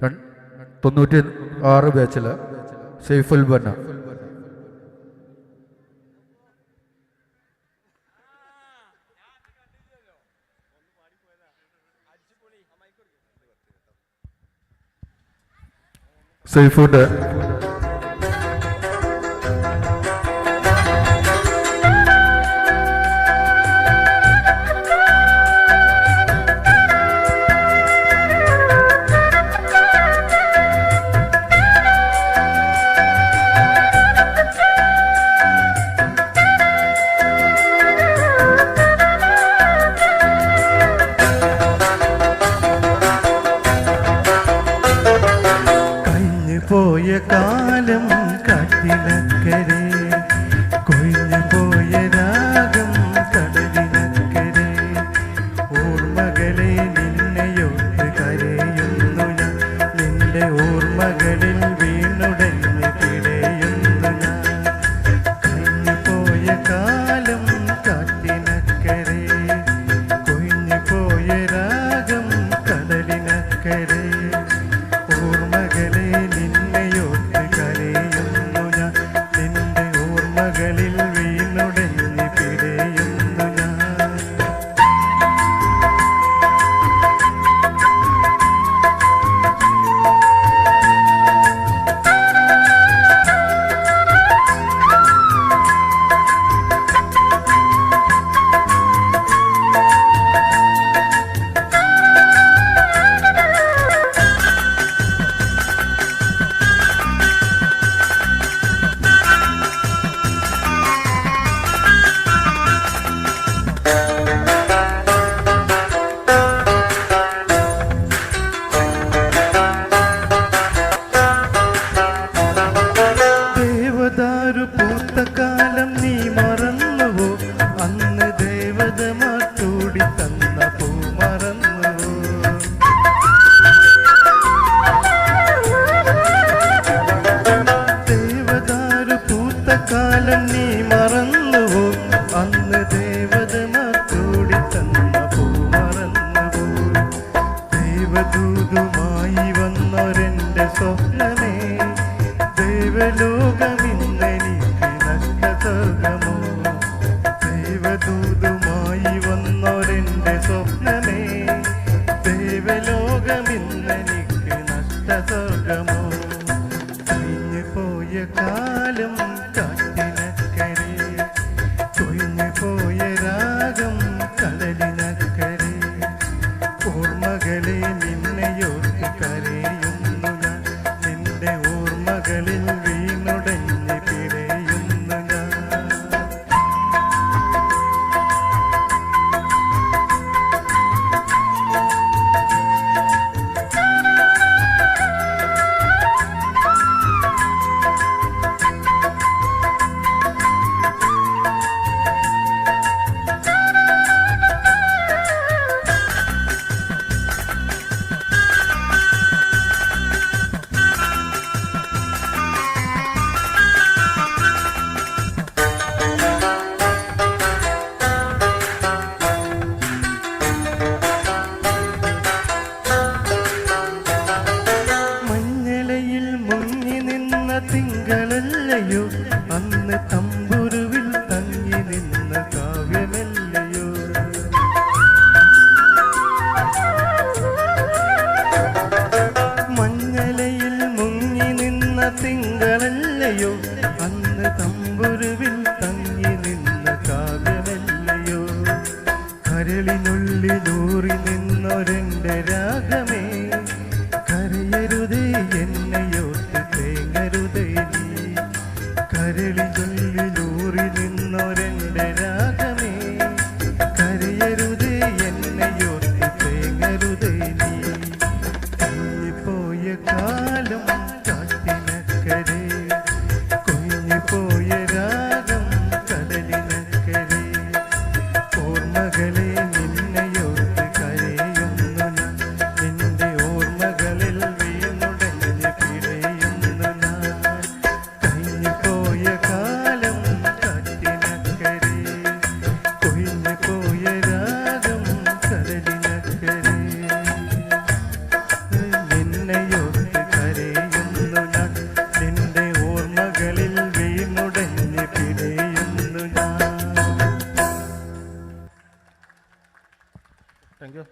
96 ബാച്ചിൽ സൈഫുൽ ബന്ന. സൈഫുണ്ട്. പോയ കാലം കാട്ടിനക്കരെ, കൊഴിഞ്ഞു പോയ രാഗം കടലിനക്കരെ, ഓർമ്മകളെ നിന്നെയോട്ട് കരയുന്നു ഞാൻ, നിന്റെ ഓർമ്മകളിൽ വീണുടഞ്ഞ് പിടയുന്നു ഞാൻ. കഴിഞ്ഞു പോയ കാലം കാട്ടിനക്കരെ, കൊഴിഞ്ഞു പോയ രാഗം കടലിനക്കരെ, ഓർമ്മകളെ നിന്നെയോട്ട് കരയുന്നു ഞാൻ, നിന്റെ ഓർമ്മകളിൽ വീണുടഞ്ഞ് പിടയുന്നു ഞാൻ. പൂത്തക്കാലം നീ മറന്നുവോ, അന്ന് ദേവത മാറ്റൂടി തന്ന പൂ മറന്നുവോ. ദേവദാരു പൂത്തക്കാലം നീ മറന്നുവോ, അന്ന് ദേവത മാറ്റൂടി തന്ന പൂ മറന്നുവോ. ദേവദൂതുമായി വന്നൊരെൻ്റെ സ്വപ്നമേ, ദേവലോകമിന്നെനിക്ക് നഷ്ടസ്വർഗമോ. ദേവദൂതുമായി വന്നൊരെൻ്റെ സ്വപ്നമേ, ദേവലോകമിന്നെനിക്ക് നഷ്ടസ്വർഗമോ. കഴിഞ്ഞു പോയ കാലം കാട്ടിനക്കരെ, കൊഴിഞ്ഞു പോയ രാഗം കടലിനക്കരെ, ഓർമ്മകളെ നിന്നെയോട്ട് കരയുന്നു ഞാൻ, നിന്റെ ഓർമ്മകളിൽ വീണുടഞ്ഞ് പിടയുന്നു ഞാൻ. Thank you.